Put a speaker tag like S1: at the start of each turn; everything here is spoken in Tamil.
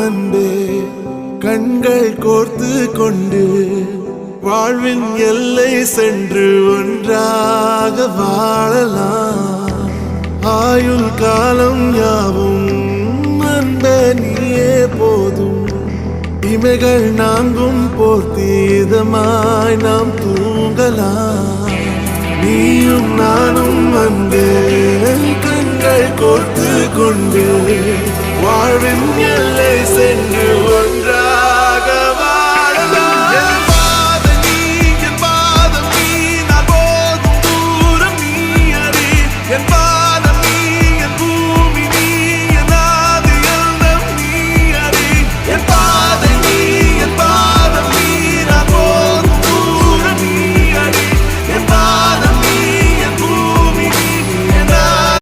S1: அன்பே கண்கள் கோர்த்து கொண்டு வாழ்வின் எல்லை சென்று ஒன்றாக வாழலாம். ஆயுள் காலம் யாவும் அன்பே நீயே போதும். இமைகள் நான்கும் போர்த்தீதமாய் நாம் தூங்கலாம். நீயும் நானும் அன்பே